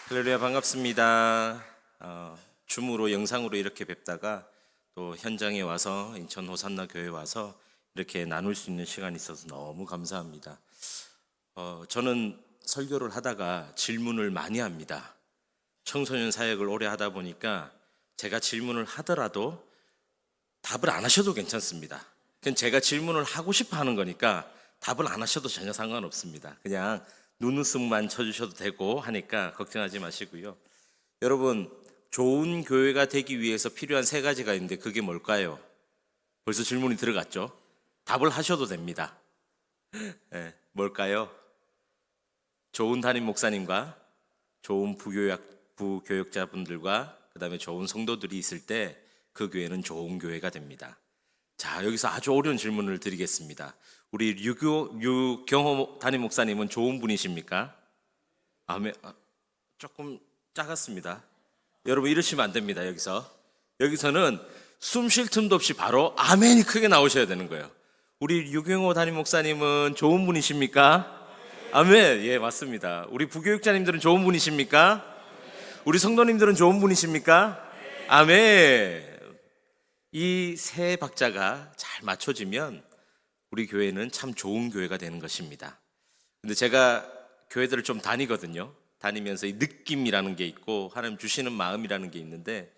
할렐루야, 반갑습니다. 줌으로 영상으로 이렇게 뵙다가 또 현장에 와서 인천 호산나 교회 와서 이렇게 나눌 수 있는 시간이 있어서 너무 감사합니다. 저는 설교를 하다가 질문을 많이 합니다. 청소년 사역을 오래 하다 보니까 제가 질문을 하더라도 답을 안 하셔도 괜찮습니다. 그냥 제가 질문을 하고 싶어 하는 거니까 답을 안 하셔도 전혀 상관없습니다. 그냥 눈웃음만 쳐주셔도 되고 하니까 걱정하지 마시고요. 여러분, 좋은 교회가 되기 위해서 필요한 세 가지가 있는데 그게 뭘까요? 벌써 질문이 들어갔죠? 답을 하셔도 됩니다. 네, 뭘까요? 좋은 담임 목사님과 좋은 부교역자분들과 그 다음에 좋은 성도들이 있을 때 그 교회는 좋은 교회가 됩니다. 자, 여기서 아주 어려운 질문을 드리겠습니다. 우리 유경호 담임 목사님은 좋은 분이십니까? 아멘. 조금 작았습니다. 여러분 이러시면 안 됩니다. 여기서는 숨 쉴 틈도 없이 바로 아멘이 크게 나오셔야 되는 거예요. 우리 유경호 담임 목사님은 좋은 분이십니까? 아멘. 예, 맞습니다. 우리 부교육자님들은 좋은 분이십니까? 우리 성도님들은 좋은 분이십니까? 아멘. 이 세 박자가 잘 맞춰지면 우리 교회는 참 좋은 교회가 되는 것입니다. 근데 제가 교회들을 좀 다니거든요. 다니면서 이 느낌이라는 게 있고 하나님 주시는 마음이라는 게 있는데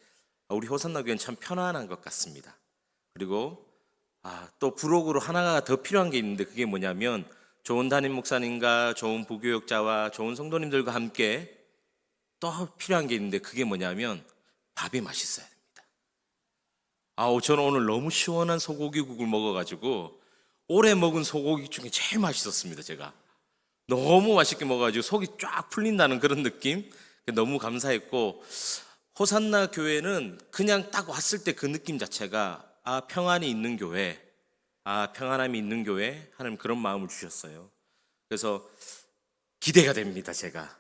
우리 호산나 교회는 참 편안한 것 같습니다. 그리고 또 부록으로 하나가 더 필요한 게 있는데 그게 뭐냐면 좋은 담임 목사님과 좋은 부교역자와 좋은 성도님들과 함께 또 필요한 게 있는데 그게 뭐냐면 밥이 맛있어야 됩니다. 저는 오늘 너무 시원한 소고기국을 먹어가지고 올해 먹은 소고기 중에 제일 맛있었습니다. 제가 너무 맛있게 먹어가지고 속이 쫙 풀린다는 그런 느낌, 너무 감사했고, 호산나 교회는 그냥 딱 왔을 때 그 느낌 자체가 평안이 있는 교회, 평안함이 있는 교회, 하나님 그런 마음을 주셨어요. 그래서 기대가 됩니다. 제가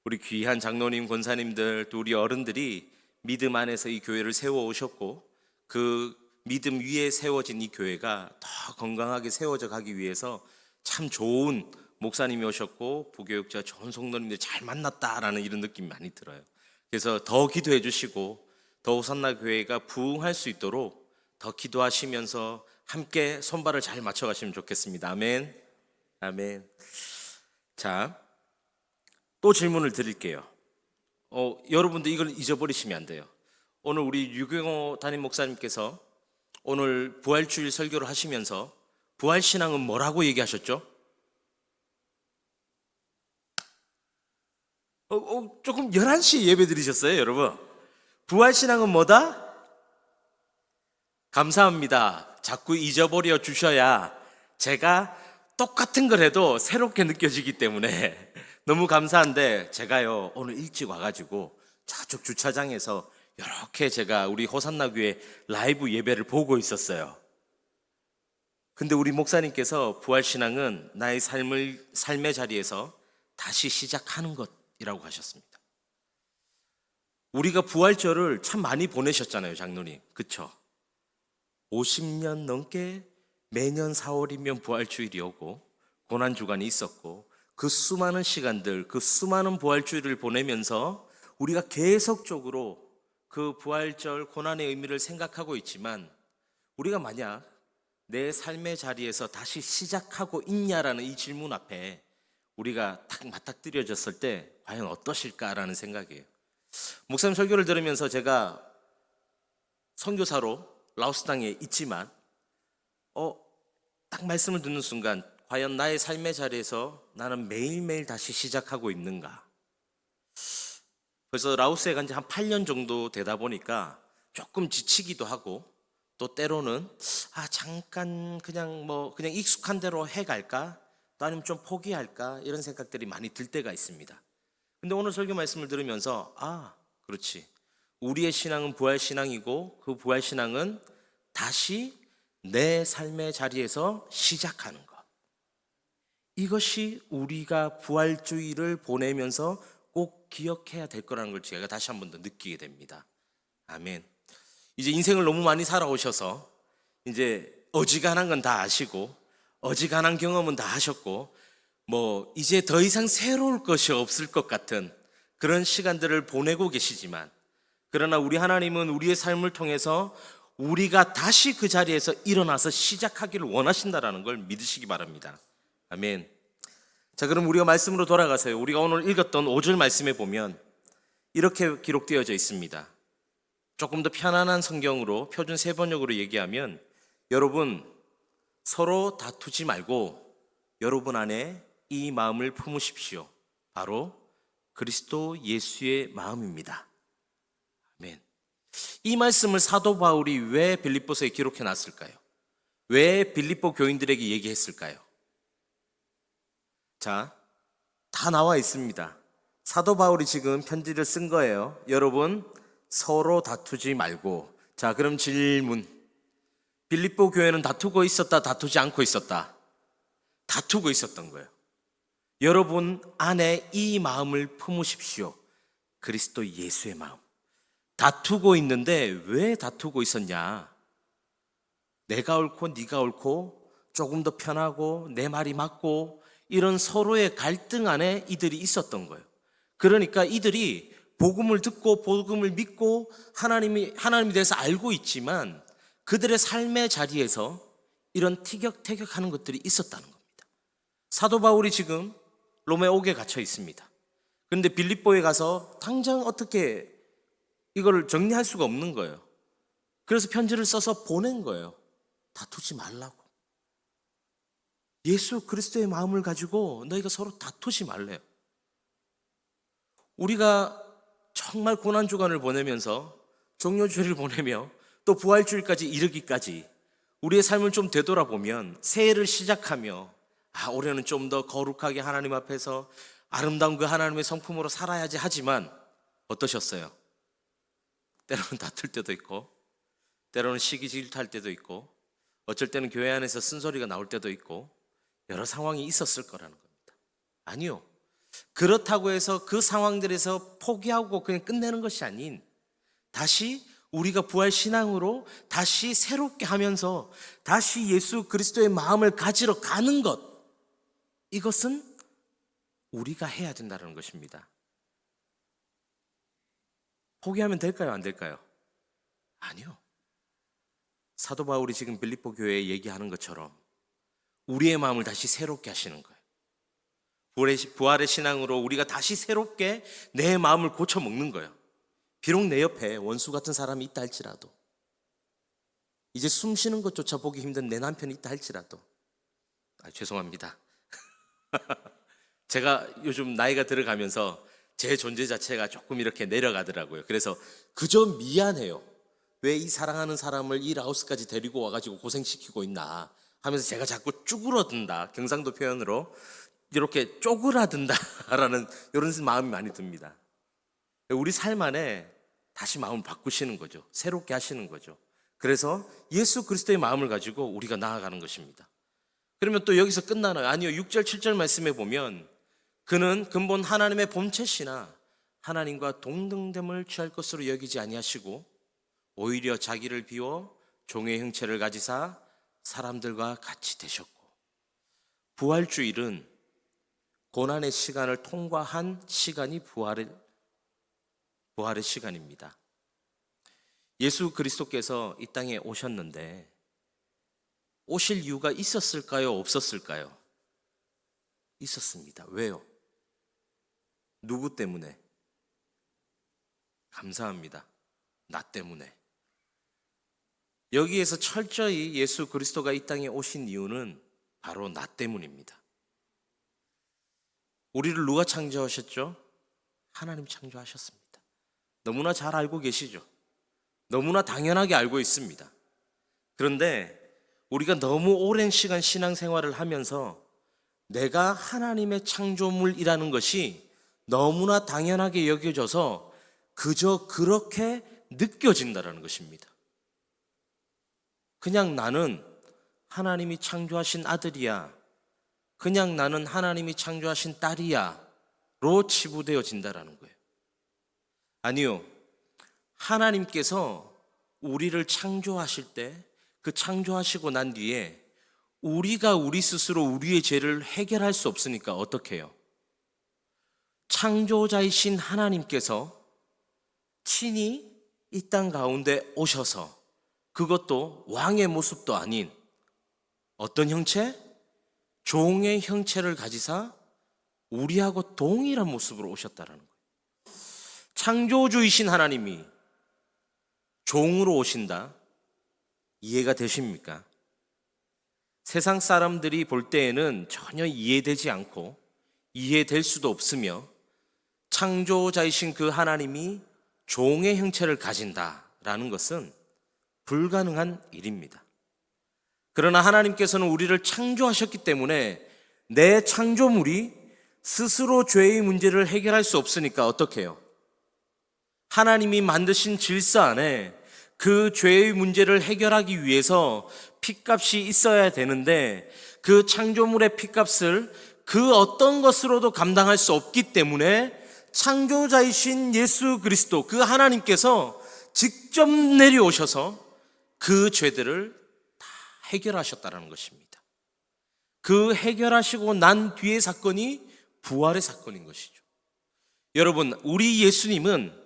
우리 귀한 장로님, 권사님들, 또 우리 어른들이 믿음 안에서 이 교회를 세워 오셨고 그 믿음 위에 세워진 이 교회가 더 건강하게 세워져 가기 위해서 참 좋은 목사님이 오셨고 부교육자 좋은 성도님들 잘 만났다라는 이런 느낌이 많이 들어요. 그래서 더 기도해 주시고 더 호산나 교회가 부흥할 수 있도록 더 기도하시면서 함께 손발을 잘 맞춰 가시면 좋겠습니다. 아멘. 아멘. 자, 또 질문을 드릴게요. 여러분들 이걸 잊어버리시면 안 돼요. 오늘 우리 유경호 담임 목사님께서 오늘 부활주일 설교를 하시면서 부활신앙은 뭐라고 얘기하셨죠? 조금 11시에 예배 드리셨어요, 여러분. 부활신앙은 뭐다? 감사합니다. 자꾸 잊어버려 주셔야 제가 똑같은 걸 해도 새롭게 느껴지기 때문에 너무 감사한데 제가요 오늘 일찍 와가지고 저쪽 주차장에서 이렇게 제가 우리 호산나 교회 라이브 예배를 보고 있었어요. 근데 우리 목사님께서 부활신앙은 나의 삶의 자리에서 다시 시작하는 것이라고 하셨습니다. 우리가 부활절을 참 많이 보내셨잖아요, 장로님. 그쵸? 50년 넘게 매년 4월이면 부활주일이 오고 고난주간이 있었고 그 수많은 시간들, 그 수많은 부활주일을 보내면서 우리가 계속적으로 그 부활절 고난의 의미를 생각하고 있지만 우리가 만약 내 삶의 자리에서 다시 시작하고 있냐라는 이 질문 앞에 우리가 딱 맞닥뜨려졌을 때 과연 어떠실까라는 생각이에요. 목사님 설교를 들으면서 제가 선교사로 라오스 땅에 있지만 딱 말씀을 듣는 순간 과연 나의 삶의 자리에서 나는 매일매일 다시 시작하고 있는가? 그래서 라오스에 간 지 한 8년 정도 되다 보니까 조금 지치기도 하고 또 때로는 잠깐 그냥 익숙한 대로 해갈까? 또 아니면 좀 포기할까? 이런 생각들이 많이 들 때가 있습니다. 근데 오늘 설교 말씀을 들으면서 그렇지. 우리의 신앙은 부활신앙이고 그 부활신앙은 다시 내 삶의 자리에서 시작하는 것. 이것이 우리가 부활주의를 보내면서 꼭 기억해야 될 거라는 걸 제가 다시 한 번 더 느끼게 됩니다. 아멘. 이제 인생을 너무 많이 살아오셔서 이제 어지간한 건 다 아시고 어지간한 경험은 다 하셨고 이제 더 이상 새로울 것이 없을 것 같은 그런 시간들을 보내고 계시지만, 그러나 우리 하나님은 우리의 삶을 통해서 우리가 다시 그 자리에서 일어나서 시작하기를 원하신다라는 걸 믿으시기 바랍니다. 아멘. 자, 그럼 우리가 말씀으로 돌아가서요. 우리가 오늘 읽었던 5절 말씀에 보면 이렇게 기록되어져 있습니다. 조금 더 편안한 성경으로 표준 세번역으로 얘기하면, 여러분 서로 다투지 말고 여러분 안에 이 마음을 품으십시오. 바로 그리스도 예수의 마음입니다. 아멘. 이 말씀을 사도 바울이 왜 빌립보서에 기록해 놨을까요? 왜 빌립보 교인들에게 얘기했을까요? 자, 다 나와 있습니다. 사도 바울이 지금 편지를 쓴 거예요. 여러분 서로 다투지 말고. 자, 그럼 질문. 빌립보 교회는 다투고 있었다, 다투지 않고 있었다? 다투고 있었던 거예요. 여러분 안에 이 마음을 품으십시오. 그리스도 예수의 마음. 다투고 있는데 왜 다투고 있었냐? 내가 옳고 네가 옳고 조금 더 편하고 내 말이 맞고 이런 서로의 갈등 안에 이들이 있었던 거예요. 그러니까 이들이 복음을 듣고 복음을 믿고 하나님에 대해서 알고 있지만 그들의 삶의 자리에서 이런 티격태격하는 것들이 있었다는 겁니다. 사도 바울이 지금 로마에 옥에 갇혀 있습니다. 그런데 빌립보에 가서 당장 어떻게 이걸 정리할 수가 없는 거예요. 그래서 편지를 써서 보낸 거예요. 다투지 말라고. 예수 그리스도의 마음을 가지고 너희가 서로 다투지 말래요. 우리가 정말 고난주간을 보내면서 종료주일을 보내며 또 부활주일까지 이르기까지 우리의 삶을 좀 되돌아보면 새해를 시작하며 올해는 좀 더 거룩하게 하나님 앞에서 아름다운 그 하나님의 성품으로 살아야지 하지만 어떠셨어요? 때로는 다툴 때도 있고 때로는 시기 질투할 때도 있고 어쩔 때는 교회 안에서 쓴소리가 나올 때도 있고 여러 상황이 있었을 거라는 겁니다. 아니요. 그렇다고 해서 그 상황들에서 포기하고 그냥 끝내는 것이 아닌 다시 우리가 부활 신앙으로 다시 새롭게 하면서 다시 예수 그리스도의 마음을 가지러 가는 것, 이것은 우리가 해야 된다는 것입니다. 포기하면 될까요? 안 될까요? 아니요. 사도 바울이 지금 빌립보 교회에 얘기하는 것처럼 우리의 마음을 다시 새롭게 하시는 거예요. 부활의 신앙으로 우리가 다시 새롭게 내 마음을 고쳐먹는 거예요. 비록 내 옆에 원수 같은 사람이 있다 할지라도, 이제 숨 쉬는 것조차 보기 힘든 내 남편이 있다 할지라도, 죄송합니다. 제가 요즘 나이가 들어가면서 제 존재 자체가 조금 이렇게 내려가더라고요. 그래서 그저 미안해요. 왜 이 사랑하는 사람을 이 라오스까지 데리고 와가지고 고생시키고 있나 하면서 제가 자꾸 쭈그러든다, 경상도 표현으로 이렇게 쪼그라든다라는 이런 마음이 많이 듭니다. 우리 삶 안에 다시 마음을 바꾸시는 거죠. 새롭게 하시는 거죠. 그래서 예수 그리스도의 마음을 가지고 우리가 나아가는 것입니다. 그러면 또 여기서 끝나나요? 아니요. 6절 7절 말씀에 보면 그는 근본 하나님의 본체시나 하나님과 동등됨을 취할 것으로 여기지 아니하시고 오히려 자기를 비워 종의 형체를 가지사 사람들과 같이 되셨고, 부활주일은 고난의 시간을 통과한 시간이 부활의 시간입니다. 예수 그리스도께서 이 땅에 오셨는데 오실 이유가 있었을까요? 없었을까요? 있었습니다. 왜요? 누구 때문에? 감사합니다. 나 때문에. 여기에서 철저히 예수 그리스도가 이 땅에 오신 이유는 바로 나 때문입니다. 우리를 누가 창조하셨죠? 하나님 창조하셨습니다. 너무나 잘 알고 계시죠? 너무나 당연하게 알고 있습니다. 그런데 우리가 너무 오랜 시간 신앙생활을 하면서 내가 하나님의 창조물이라는 것이 너무나 당연하게 여겨져서 그저 그렇게 느껴진다는 것입니다. 그냥 나는 하나님이 창조하신 아들이야, 그냥 나는 하나님이 창조하신 딸이야 로 치부되어진다는 거예요. 아니요. 하나님께서 우리를 창조하실 때, 그 창조하시고 난 뒤에 우리가 우리 스스로 우리의 죄를 해결할 수 없으니까 어떻게 해요? 창조자이신 하나님께서 친히 이 땅 가운데 오셔서, 그것도 왕의 모습도 아닌 어떤 형체? 종의 형체를 가지사 우리하고 동일한 모습으로 오셨다라는 거예요. 창조주이신 하나님이 종으로 오신다. 이해가 되십니까? 세상 사람들이 볼 때에는 전혀 이해되지 않고 이해될 수도 없으며, 창조자이신 그 하나님이 종의 형체를 가진다라는 것은 불가능한 일입니다. 그러나 하나님께서는 우리를 창조하셨기 때문에 내 창조물이 스스로 죄의 문제를 해결할 수 없으니까 어떻게 해요? 하나님이 만드신 질서 안에 그 죄의 문제를 해결하기 위해서 핏값이 있어야 되는데, 그 창조물의 핏값을 그 어떤 것으로도 감당할 수 없기 때문에 창조자이신 예수 그리스도, 그 하나님께서 직접 내려오셔서 그 죄들을 다 해결하셨다는 것입니다. 그 해결하시고 난 뒤의 사건이 부활의 사건인 것이죠. 여러분, 우리 예수님은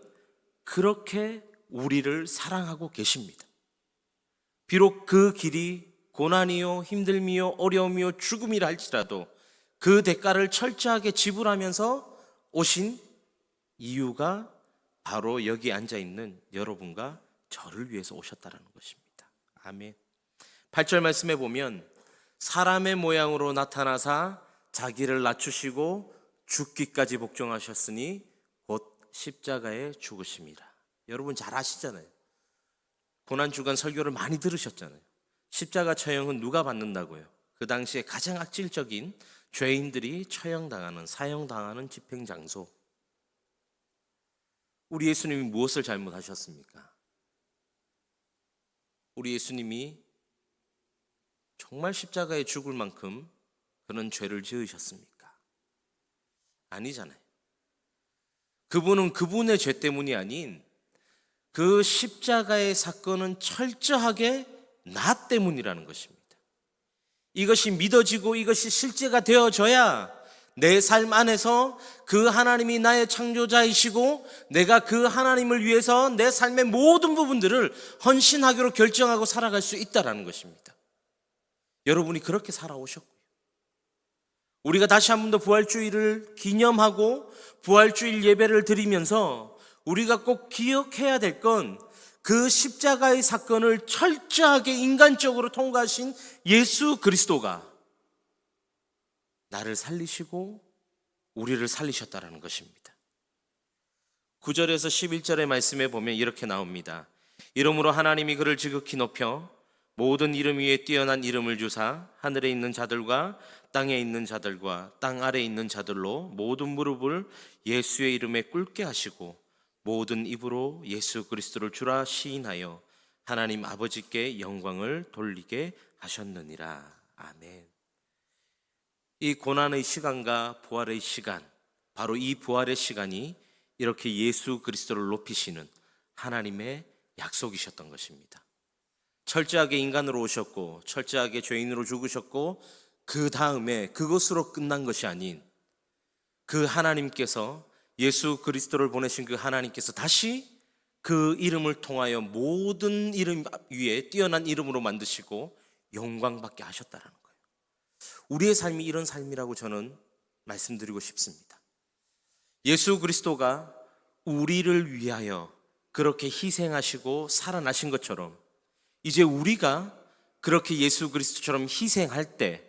그렇게 우리를 사랑하고 계십니다. 비록 그 길이 고난이요, 힘듦이요, 어려움이요, 죽음이라 할지라도 그 대가를 철저하게 지불하면서 오신 이유가 바로 여기 앉아있는 여러분과 저를 위해서 오셨다는 것입니다. 아멘. 8절 말씀에 보면 사람의 모양으로 나타나사 자기를 낮추시고 죽기까지 복종하셨으니 곧 십자가에 죽으심이라. 여러분 잘 아시잖아요. 고난주간 설교를 많이 들으셨잖아요. 십자가 처형은 누가 받는다고요? 그 당시에 가장 악질적인 죄인들이 처형당하는, 사형당하는 집행장소. 우리 예수님이 무엇을 잘못하셨습니까? 우리 예수님이 정말 십자가에 죽을 만큼 그런 죄를 지으셨습니까? 아니잖아요. 그분은 그분의 죄 때문이 아닌 그 십자가의 사건은 철저하게 나 때문이라는 것입니다. 이것이 믿어지고 이것이 실제가 되어져야 내 삶 안에서 그 하나님이 나의 창조자이시고 내가 그 하나님을 위해서 내 삶의 모든 부분들을 헌신하기로 결정하고 살아갈 수 있다는 것입니다. 여러분이 그렇게 살아오셨고요. 우리가 다시 한 번 더 부활주일을 기념하고 부활주일 예배를 드리면서 우리가 꼭 기억해야 될 건, 그 십자가의 사건을 철저하게 인간적으로 통과하신 예수 그리스도가 나를 살리시고 우리를 살리셨다는 것입니다. 9절에서 11절의 말씀에 보면 이렇게 나옵니다. 이러므로 하나님이 그를 지극히 높여 모든 이름 위에 뛰어난 이름을 주사 하늘에 있는 자들과 땅에 있는 자들과 땅 아래에 있는 자들로 모든 무릎을 예수의 이름에 꿇게 하시고 모든 입으로 예수 그리스도를 주라 시인하여 하나님 아버지께 영광을 돌리게 하셨느니라. 아멘. 이 고난의 시간과 부활의 시간, 바로 이 부활의 시간이 이렇게 예수 그리스도를 높이시는 하나님의 약속이셨던 것입니다. 철저하게 인간으로 오셨고 철저하게 죄인으로 죽으셨고 그 다음에 그것으로 끝난 것이 아닌, 그 하나님께서, 예수 그리스도를 보내신 그 하나님께서 다시 그 이름을 통하여 모든 이름 위에 뛰어난 이름으로 만드시고 영광받게 하셨다는 거예요. 우리의 삶이 이런 삶이라고 저는 말씀드리고 싶습니다. 예수 그리스도가 우리를 위하여 그렇게 희생하시고 살아나신 것처럼 이제 우리가 그렇게 예수 그리스도처럼 희생할 때,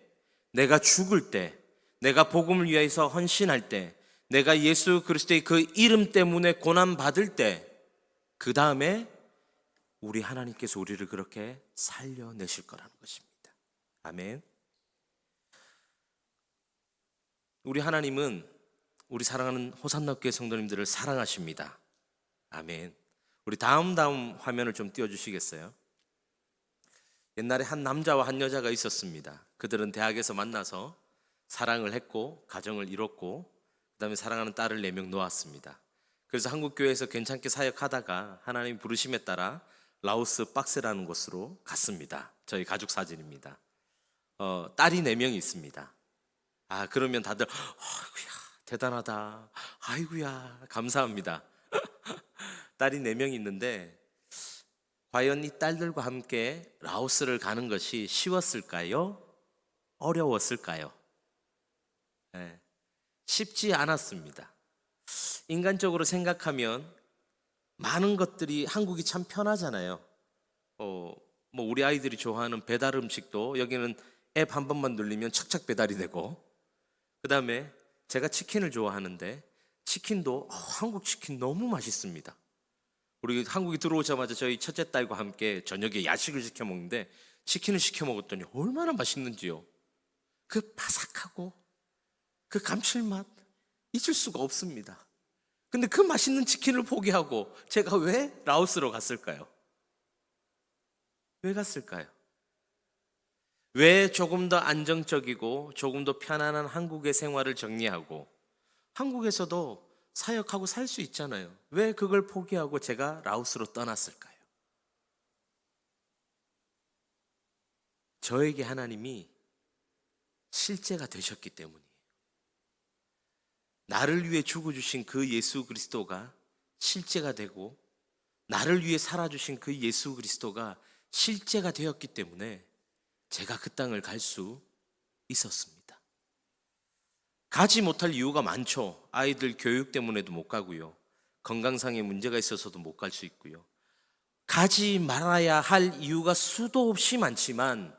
내가 죽을 때, 내가 복음을 위해서 헌신할 때, 내가 예수 그리스도의 그 이름 때문에 고난받을 때, 그 다음에 우리 하나님께서 우리를 그렇게 살려내실 거라는 것입니다. 아멘. 우리 하나님은 우리 사랑하는 호산나 교회 성도님들을 사랑하십니다. 아멘. 우리 다음 화면을 좀 띄워주시겠어요? 옛날에 한 남자와 한 여자가 있었습니다. 그들은 대학에서 만나서 사랑을 했고 가정을 이뤘고 그 다음에 사랑하는 딸을 4명 놓았습니다. 그래서 한국교회에서 괜찮게 사역하다가 하나님 부르심에 따라 라오스 박스라는 곳으로 갔습니다. 저희 가족 사진입니다. 딸이 4명이 있습니다. 그러면 다들 대단하다. 아이고야, 감사합니다. 딸이 4명 있는데 과연 이 딸들과 함께 라오스를 가는 것이 쉬웠을까요? 어려웠을까요? 네, 쉽지 않았습니다. 인간적으로 생각하면 많은 것들이 한국이 참 편하잖아요. 뭐 우리 아이들이 좋아하는 배달 음식도 여기는 앱 한 번만 눌리면 착착 배달이 되고, 그 다음에 제가 치킨을 좋아하는데 치킨도 한국 치킨 너무 맛있습니다. 우리 한국에 들어오자마자 저희 첫째 딸과 함께 저녁에 야식을 시켜 먹는데 치킨을 시켜 먹었더니 얼마나 맛있는지요. 그 바삭하고 그 감칠맛 잊을 수가 없습니다. 근데 그 맛있는 치킨을 포기하고 제가 왜 라오스로 갔을까요? 왜 갔을까요? 왜 조금 더 안정적이고 조금 더 편안한 한국의 생활을 정리하고 한국에서도 사역하고 살 수 있잖아요. 왜 그걸 포기하고 제가 라오스로 떠났을까요? 저에게 하나님이 실제가 되셨기 때문이에요. 나를 위해 죽어주신 그 예수 그리스도가 실제가 되고 나를 위해 살아주신 그 예수 그리스도가 실제가 되었기 때문에 제가 그 땅을 갈 수 있었습니다. 가지 못할 이유가 많죠. 아이들 교육 때문에도 못 가고요. 건강상의 문제가 있어서도 못 갈 수 있고요. 가지 말아야 할 이유가 수도 없이 많지만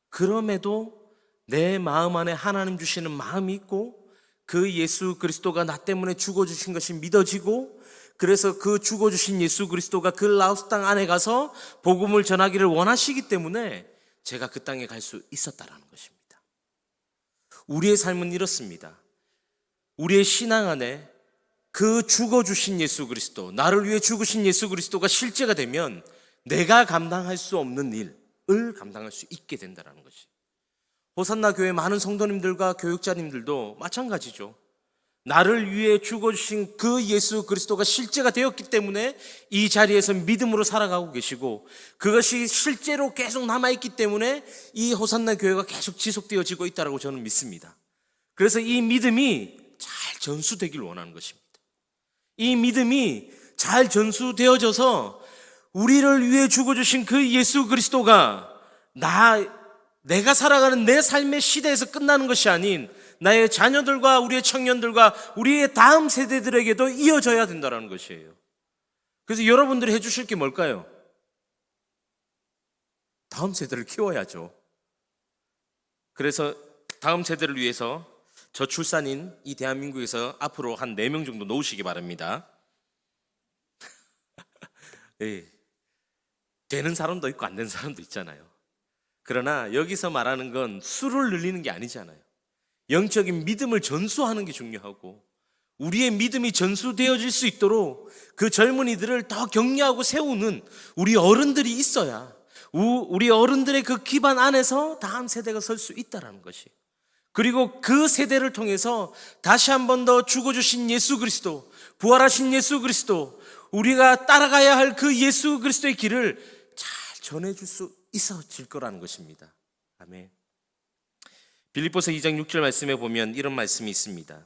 그럼에도 내 마음 안에 하나님 주시는 마음이 있고 그 예수 그리스도가 나 때문에 죽어주신 것이 믿어지고 그래서 그 죽어주신 예수 그리스도가 그 라오스 땅 안에 가서 복음을 전하기를 원하시기 때문에 제가 그 땅에 갈 수 있었다라는 것입니다. 우리의 삶은 이렇습니다. 우리의 신앙 안에 그 죽어주신 예수 그리스도, 나를 위해 죽으신 예수 그리스도가 실제가 되면 내가 감당할 수 없는 일을 감당할 수 있게 된다는 것이. 호산나 교회 많은 성도님들과 교육자님들도 마찬가지죠. 나를 위해 죽어주신 그 예수 그리스도가 실제가 되었기 때문에 이 자리에서 믿음으로 살아가고 계시고 그것이 실제로 계속 남아있기 때문에 이 호산나 교회가 계속 지속되어지고 있다고 저는 믿습니다. 그래서 이 믿음이 잘 전수되길 원하는 것입니다. 이 믿음이 잘 전수되어져서 우리를 위해 죽어주신 그 예수 그리스도가 내가 살아가는 내 삶의 시대에서 끝나는 것이 아닌 나의 자녀들과 우리의 청년들과 우리의 다음 세대들에게도 이어져야 된다는 것이에요. 그래서 여러분들이 해주실 게 뭘까요? 다음 세대를 키워야죠. 그래서 다음 세대를 위해서 저출산인 이 대한민국에서 앞으로 한 4명 정도 놓으시기 바랍니다. 네. 되는 사람도 있고 안 되는 사람도 있잖아요. 그러나 여기서 말하는 건 수를 늘리는 게 아니잖아요. 영적인 믿음을 전수하는 게 중요하고 우리의 믿음이 전수되어질 수 있도록 그 젊은이들을 더 격려하고 세우는 우리 어른들이 있어야 우리 어른들의 그 기반 안에서 다음 세대가 설 수 있다는 것이. 그리고 그 세대를 통해서 다시 한 번 더 죽어주신 예수 그리스도, 부활하신 예수 그리스도, 우리가 따라가야 할 그 예수 그리스도의 길을 잘 전해줄 수 있어질 거라는 것입니다. 아멘. 빌립보서 2장 6절 말씀에 보면 이런 말씀이 있습니다.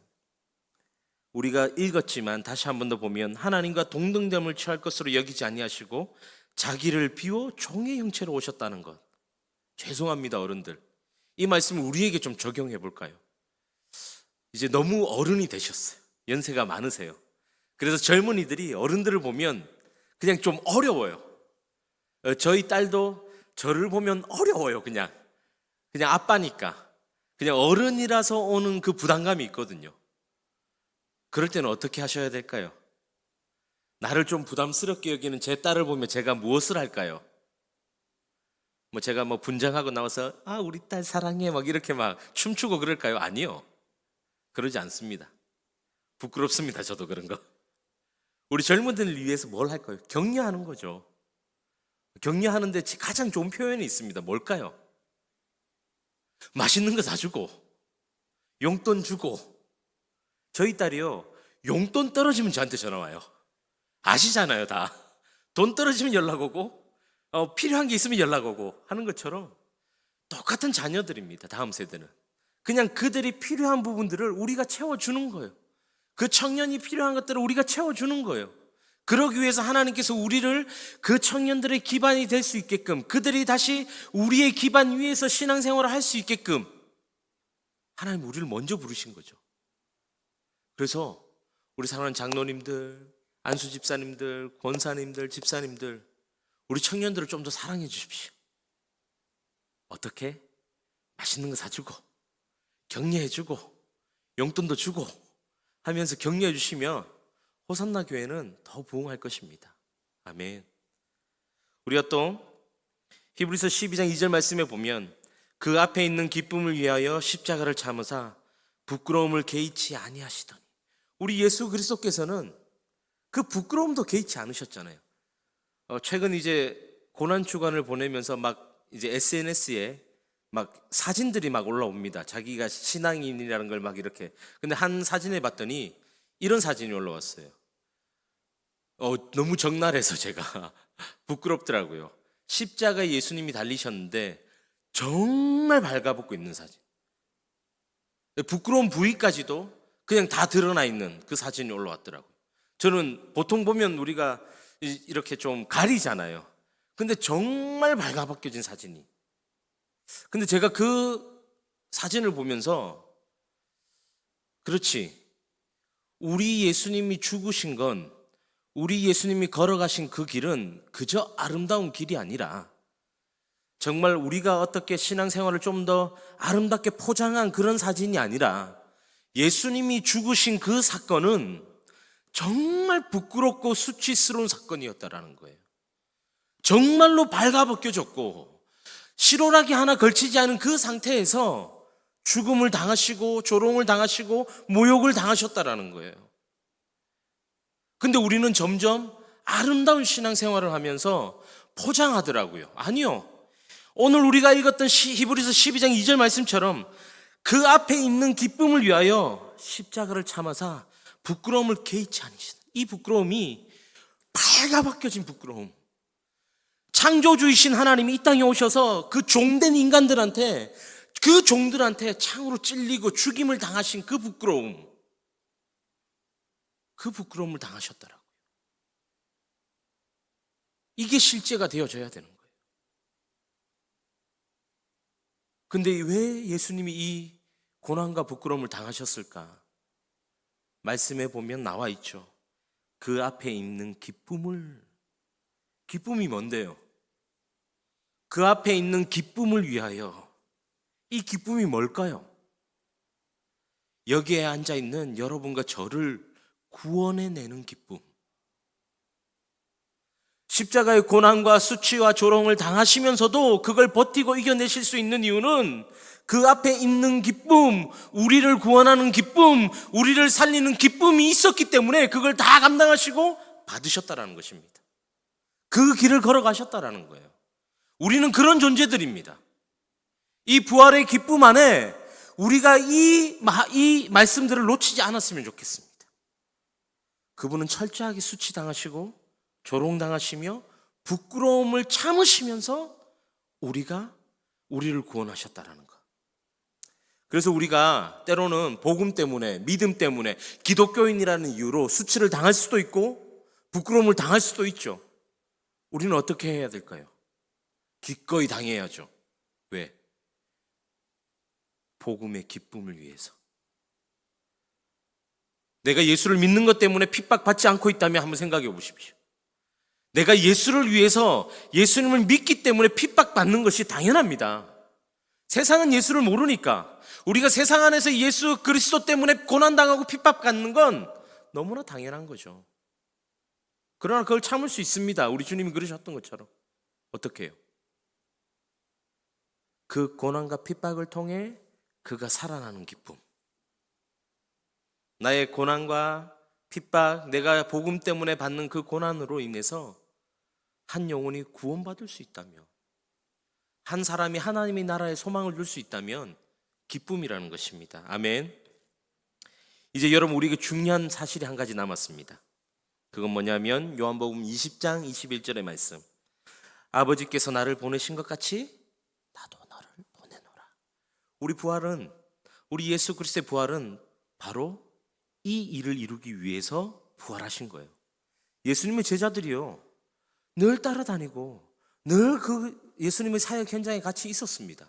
우리가 읽었지만 다시 한 번 더 보면 하나님과 동등됨을 취할 것으로 여기지 아니하시고 자기를 비워 종의 형체로 오셨다는 것. 죄송합니다, 어른들. 이 말씀을 우리에게 좀 적용해 볼까요? 이제 너무 어른이 되셨어요. 연세가 많으세요. 그래서 젊은이들이 어른들을 보면 그냥 좀 어려워요. 저희 딸도 저를 보면 어려워요. 그냥 아빠니까. 그냥 어른이라서 오는 그 부담감이 있거든요. 그럴 때는 어떻게 하셔야 될까요? 나를 좀 부담스럽게 여기는 제 딸을 보면 제가 무엇을 할까요? 제가 분장하고 나와서 우리 딸 사랑해 막 이렇게 막 춤추고 그럴까요? 아니요. 그러지 않습니다. 부끄럽습니다. 저도 그런 거. 우리 젊은이들을 위해서 뭘 할까요? 격려하는 거죠. 격려하는데 가장 좋은 표현이 있습니다. 뭘까요? 맛있는 거 사주고 용돈 주고. 저희 딸이요, 용돈 떨어지면 저한테 전화 와요. 아시잖아요, 다. 돈 떨어지면 연락 오고 필요한 게 있으면 연락 오고 하는 것처럼 똑같은 자녀들입니다. 다음 세대는. 그냥 그들이 필요한 부분들을 우리가 채워주는 거예요. 그 청년이 필요한 것들을 우리가 채워주는 거예요. 그러기 위해서 하나님께서 우리를 그 청년들의 기반이 될 수 있게끔, 그들이 다시 우리의 기반 위에서 신앙생활을 할 수 있게끔 하나님 우리를 먼저 부르신 거죠. 그래서 우리 사랑하는 장로님들, 안수 집사님들, 권사님들, 집사님들, 우리 청년들을 좀 더 사랑해 주십시오. 어떻게? 맛있는 거 사주고, 격려해 주고, 용돈도 주고 하면서 격려해 주시면 호산나 교회는 더 부흥할 것입니다. 아멘. 우리가 또 히브리서 12장 2절 말씀에 보면 그 앞에 있는 기쁨을 위하여 십자가를 참으사 부끄러움을 개의치 아니하시더니, 우리 예수 그리스도께서는 그 부끄러움도 개의치 않으셨잖아요. 최근 이제 고난 주간을 보내면서 막 이제 SNS에 막 사진들이 막 올라옵니다. 자기가 신앙인이라는 걸 막 이렇게. 근데 한 사진에 봤더니 이런 사진이 올라왔어요. 너무 적나라해서 제가 부끄럽더라고요. 십자가에 예수님이 달리셨는데 정말 발가벗고 있는 사진. 부끄러운 부위까지도 그냥 다 드러나 있는 그 사진이 올라왔더라고요. 저는 보통 보면 우리가 이렇게 좀 가리잖아요. 근데 정말 발가벗겨진 사진이. 근데 제가 그 사진을 보면서, 그렇지, 우리 예수님이 죽으신 건, 우리 예수님이 걸어가신 그 길은 그저 아름다운 길이 아니라 정말 우리가 어떻게 신앙생활을 좀 더 아름답게 포장한 그런 사진이 아니라 예수님이 죽으신 그 사건은 정말 부끄럽고 수치스러운 사건이었다라는 거예요. 정말로 발가벗겨졌고 실오라기 하나 걸치지 않은 그 상태에서 죽음을 당하시고 조롱을 당하시고 모욕을 당하셨다라는 거예요. 근데 우리는 점점 아름다운 신앙생활을 하면서 포장하더라고요. 아니요. 오늘 우리가 읽었던 히브리서 12장 2절 말씀처럼 그 앞에 있는 기쁨을 위하여 십자가를 참아사 부끄러움을 개의치 않으시다. 이 부끄러움이 발가벗겨진 부끄러움. 창조주이신 하나님이 이 땅에 오셔서 그 종된 인간들한테, 그 종들한테 창으로 찔리고 죽임을 당하신 그 부끄러움, 그 부끄러움을 당하셨더라고요. 이게 실제가 되어져야 되는 거예요. 근데 왜 예수님이 이 고난과 부끄러움을 당하셨을까? 말씀에 보면 나와 있죠. 그 앞에 있는 기쁨이 뭔데요? 그 앞에 있는 기쁨을 위하여. 이 기쁨이 뭘까요? 여기에 앉아있는 여러분과 저를 구원해내는 기쁨. 십자가의 고난과 수치와 조롱을 당하시면서도 그걸 버티고 이겨내실 수 있는 이유는 그 앞에 있는 기쁨, 우리를 구원하는 기쁨, 우리를 살리는 기쁨이 있었기 때문에 그걸 다 감당하시고 받으셨다라는 것입니다. 그 길을 걸어가셨다라는 거예요. 우리는 그런 존재들입니다. 이 부활의 기쁨 안에 우리가 이 말씀들을 놓치지 않았으면 좋겠습니다. 그분은 철저하게 수치당하시고 조롱당하시며 부끄러움을 참으시면서 우리를 구원하셨다라는 것. 그래서 우리가 때로는 복음 때문에, 믿음 때문에, 기독교인이라는 이유로 수치를 당할 수도 있고 부끄러움을 당할 수도 있죠. 우리는 어떻게 해야 될까요? 기꺼이 당해야죠. 왜? 복음의 기쁨을 위해서. 내가 예수를 믿는 것 때문에 핍박받지 않고 있다면 한번 생각해 보십시오. 내가 예수를 위해서, 예수님을 믿기 때문에 핍박받는 것이 당연합니다. 세상은 예수를 모르니까 우리가 세상 안에서 예수 그리스도 때문에 고난당하고 핍박받는 건 너무나 당연한 거죠. 그러나 그걸 참을 수 있습니다. 우리 주님이 그러셨던 것처럼. 어떻게 해요? 그 고난과 핍박을 통해 그가 살아나는 기쁨. 나의 고난과 핍박, 내가 복음 때문에 받는 그 고난으로 인해서 한 영혼이 구원받을 수 있다면, 한 사람이 하나님의 나라에 소망을 둘 수 있다면 기쁨이라는 것입니다. 아멘. 이제 여러분, 우리에게 중요한 사실이 한 가지 남았습니다. 그건 뭐냐면 요한복음 20장 21절의 말씀. 아버지께서 나를 보내신 것 같이 나도 너를 보내노라. 우리 부활은 우리 예수 그리스도의 부활은 바로 이 일을 이루기 위해서 부활하신 거예요. 예수님의 제자들이요, 늘 따라다니고 늘 그 예수님의 사역 현장에 같이 있었습니다.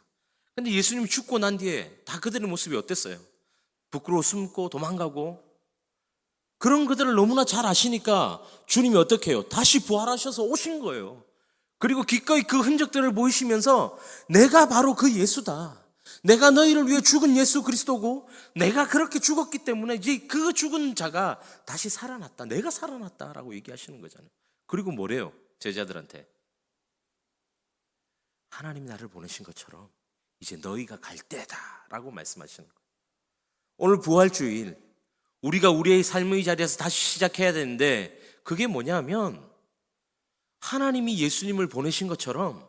근데 예수님이 죽고 난 뒤에 다 그들의 모습이 어땠어요? 부끄러워 숨고 도망가고. 그런 그들을 너무나 잘 아시니까 주님이 어떻게 해요? 다시 부활하셔서 오신 거예요. 그리고 기꺼이 그 흔적들을 보이시면서 내가 바로 그 예수다, 내가 너희를 위해 죽은 예수 그리스도고, 내가 그렇게 죽었기 때문에 이제 그 죽은 자가 다시 살아났다, 내가 살아났다라고 얘기하시는 거잖아요. 그리고 뭐래요? 제자들한테 하나님이 나를 보내신 것처럼 이제 너희가 갈 때다라고 말씀하시는 거예요. 오늘 부활주일 우리가 우리의 삶의 자리에서 다시 시작해야 되는데, 그게 뭐냐면 하나님이 예수님을 보내신 것처럼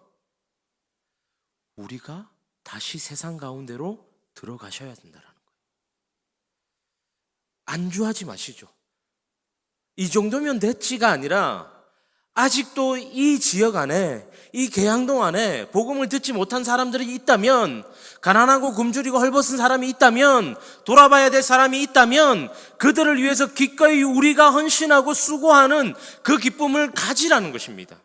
우리가 다시 세상 가운데로 들어가셔야 된다는 거예요. 안주하지 마시죠. 이 정도면 됐지가 아니라 아직도 이 지역 안에, 이 계양동 안에 복음을 듣지 못한 사람들이 있다면, 가난하고 굶주리고 헐벗은 사람이 있다면, 돌아봐야 될 사람이 있다면 그들을 위해서 기꺼이 우리가 헌신하고 수고하는 그 기쁨을 가지라는 것입니다.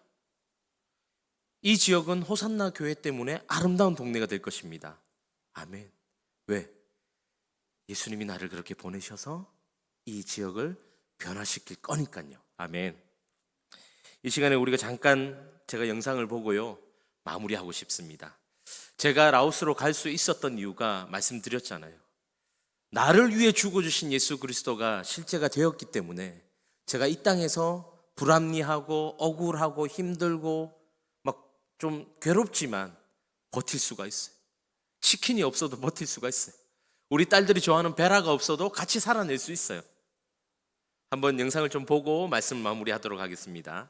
이 지역은 호산나 교회 때문에 아름다운 동네가 될 것입니다. 아멘. 왜? 예수님이 나를 그렇게 보내셔서 이 지역을 변화시킬 거니까요. 아멘. 이 시간에 우리가 잠깐 제가 영상을 보고요, 마무리하고 싶습니다. 제가 라오스로 갈 수 있었던 이유가 말씀드렸잖아요. 나를 위해 죽어주신 예수 그리스도가 실제가 되었기 때문에 제가 이 땅에서 불합리하고 억울하고 힘들고 막 좀 괴롭지만 버틸 수가 있어요. 치킨이 없어도 버틸 수가 있어요. 우리 딸들이 좋아하는 베라가 없어도 같이 살아낼 수 있어요. 한번 영상을 좀 보고 말씀 마무리하도록 하겠습니다.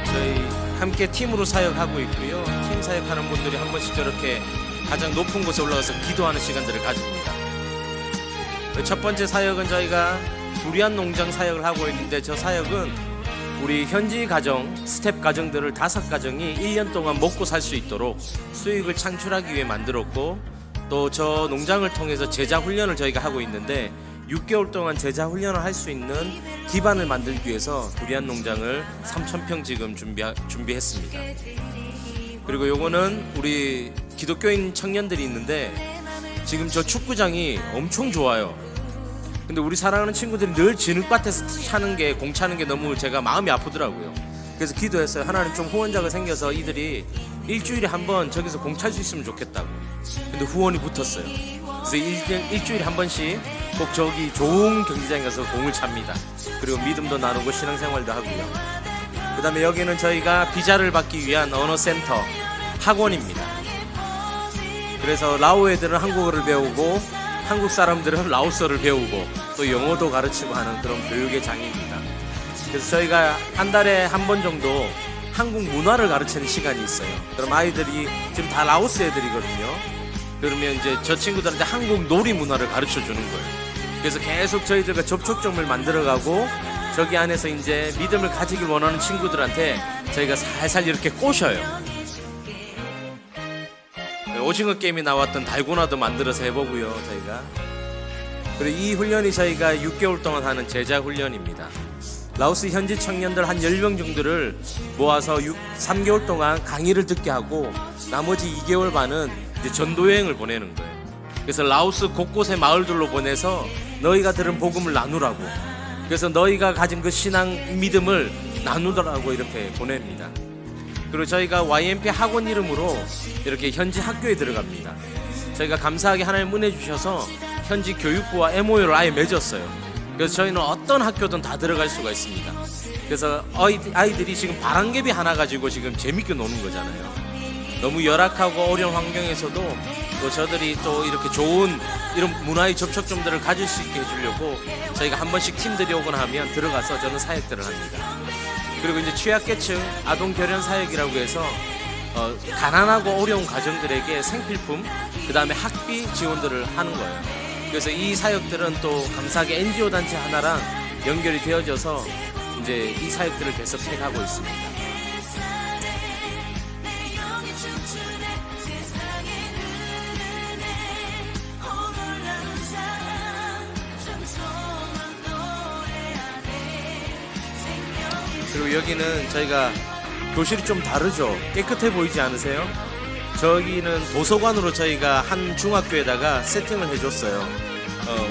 저희 함께 팀으로 사역하고 있고요, 팀 사역하는 분들이 한 번씩 저렇게 가장 높은 곳에 올라가서 기도하는 시간들을 가집니다. 첫 번째 사역은 저희가 두리안 농장 사역을 하고 있는데, 저 사역은 우리 현지 가정, 스텝 가정들을 5가정이 1년 동안 먹고 살 수 있도록 수익을 창출하기 위해 만들었고, 또 저 농장을 통해서 제자 훈련을 저희가 하고 있는데, 6개월 동안 제자 훈련을 할 수 있는 기반을 만들기 위해서 두리안 농장을 3,000평 지금 준비했습니다. 그리고 요거는 우리 기독교인 청년들이 있는데, 지금 저 축구장이 엄청 좋아요. 근데 우리 사랑하는 친구들이 늘 진흙밭에서 공 차는 게 너무 제가 마음이 아프더라고요. 그래서 기도했어요. 하나님, 좀 후원자가 생겨서 이들이 일주일에 한 번 저기서 공 찰 수 있으면 좋겠다고. 근데 후원이 붙었어요. 그래서 일주일에 한 번씩 꼭 저기 좋은 경기장에 가서 공을 찹니다. 그리고 믿음도 나누고 신앙생활도 하고요. 그 다음에 여기는 저희가 비자를 받기 위한 언어센터 학원입니다. 그래서 라오 애들은 한국어를 배우고 한국 사람들은 라오스어를 배우고 또 영어도 가르치고 하는 그런 교육의 장입니다. 그래서 저희가 한 달에 한 번 정도 한국 문화를 가르치는 시간이 있어요. 그럼 아이들이 지금 다 라오스 애들이거든요. 그러면 이제 저 친구들한테 한국 놀이 문화를 가르쳐 주는 거예요. 그래서 계속 저희들과 접촉점을 만들어가고, 저기 안에서 이제 믿음을 가지길 원하는 친구들한테 저희가 살살 이렇게 꼬셔요. 오징어 게임이 나왔던 달고나도 만들어서 해보고요, 저희가. 그리고 이 훈련이 저희가 6개월 동안 하는 제자 훈련입니다. 라오스 현지 청년들 한 10명 정도를 모아서 3개월 동안 강의를 듣게 하고, 나머지 2개월 반은 이제 전도 여행을 보내는 거예요. 그래서 라오스 곳곳의 마을들로 보내서 너희가 들은 복음을 나누라고, 그래서 너희가 가진 그 신앙 믿음을 나누더라고 이렇게 보냅니다. 그리고 저희가 YMP 학원 이름으로 이렇게 현지 학교에 들어갑니다. 저희가 감사하게 하나님 은혜 주셔서 현지 교육부와 MOU를 아예 맺었어요. 그래서 저희는 어떤 학교든 다 들어갈 수가 있습니다. 그래서 아이들이 지금 바람개비 하나 가지고 지금 재밌게 노는 거잖아요. 너무 열악하고 어려운 환경에서도 또 저들이 또 이렇게 좋은 이런 문화의 접촉점들을 가질 수 있게 해주려고 저희가 한 번씩 팀들이 오거나 하면 들어가서 저는 사역들을 합니다. 그리고 이제 취약계층 아동 결연 사역이라고 해서 가난하고 어려운 가정들에게 생필품, 그 다음에 학비 지원들을 하는 거예요. 그래서 이 사역들은 또 감사하게 NGO 단체 하나랑 연결이 되어져서 이제 이 사역들을 계속 해가고 있습니다. 그리고 여기는 저희가 교실이 좀 다르죠. 깨끗해 보이지 않으세요? 저기는 도서관으로 저희가 한 중학교에다가 세팅을 해줬어요.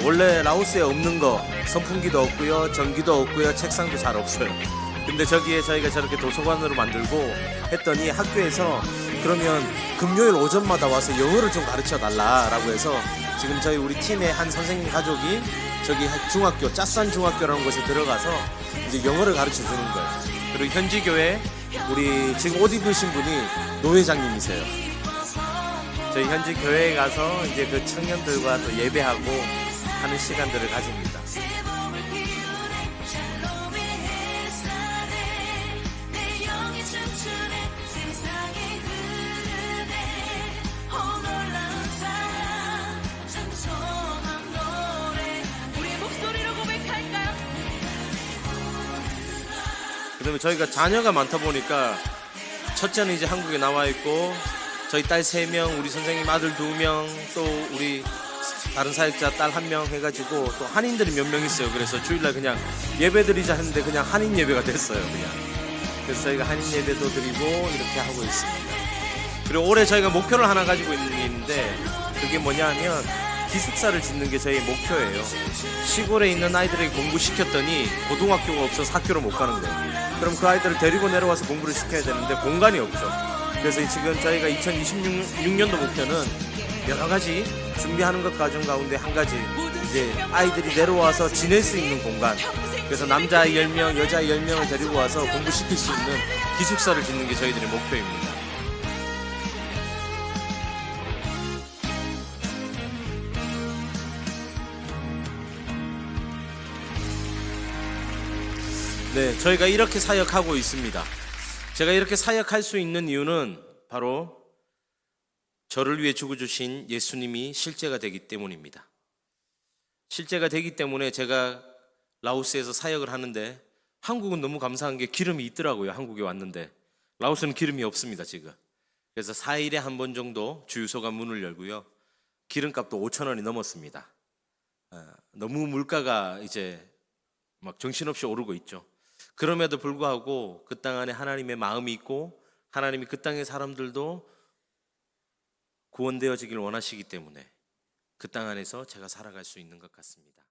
원래 라오스에 없는 거 선풍기도 없고요, 전기도 없고요, 책상도 잘 없어요. 근데 저기에 저희가 저렇게 도서관으로 만들고 했더니 학교에서 그러면 금요일 오전마다 와서 영어를 좀 가르쳐 달라라고 해서 지금 저희 우리 팀의 한 선생님 가족이 저기 중학교 짜산 중학교라는 곳에 들어가서 이제 영어를 가르쳐 주는 거예요. 그리고 현지교회 우리 지금 옷 입으신 분이 노회장님이세요. 저희 현지 교회에 가서 이제 그 청년들과 또 예배하고 하는 시간들을 가집니다. 그다음에 저희가 자녀가 많다 보니까 첫째는 이제 한국에 나와 있고 저희 딸 3명, 우리 선생님 아들 2명, 또 우리 다른 사역자 딸 1명 해가지고 또 한인들이 몇 명 있어요. 그래서 주일날 그냥 예배 드리자 했는데 그냥 한인 예배가 됐어요. 그냥. 그래서 저희가 한인 예배도 드리고 이렇게 하고 있습니다. 그리고 올해 저희가 목표를 하나 가지고 있는데 그게 뭐냐 하면 기숙사를 짓는 게 저희 목표예요. 시골에 있는 아이들에게 공부시켰더니 고등학교가 없어서 학교를 못 가는 거예요. 그럼 그 아이들을 데리고 내려와서 공부를 시켜야 되는데 공간이 없죠. 그래서 지금 저희가 2026년도 목표는 여러 가지 준비하는 것 가정 가운데 한 가지 이제 아이들이 내려와서 지낼 수 있는 공간. 그래서 남자 10명, 여자 10명을 데리고 와서 공부시킬 수 있는 기숙사를 짓는 게 저희들의 목표입니다. 네, 저희가 이렇게 사역하고 있습니다. 제가 이렇게 사역할 수 있는 이유는 바로 저를 위해 죽어주신 예수님이 실제가 되기 때문입니다. 실제가 되기 때문에 제가 라오스에서 사역을 하는데 한국은 너무 감사한 게 기름이 있더라고요. 한국에 왔는데 라오스는 기름이 없습니다 지금. 그래서 4일에 한 번 정도 주유소가 문을 열고요. 기름값도 5,000원이 넘었습니다. 너무 물가가 이제 막 정신없이 오르고 있죠. 그럼에도 불구하고 그 땅 안에 하나님의 마음이 있고 하나님이 그 땅의 사람들도 구원되어지길 원하시기 때문에 그 땅 안에서 제가 살아갈 수 있는 것 같습니다.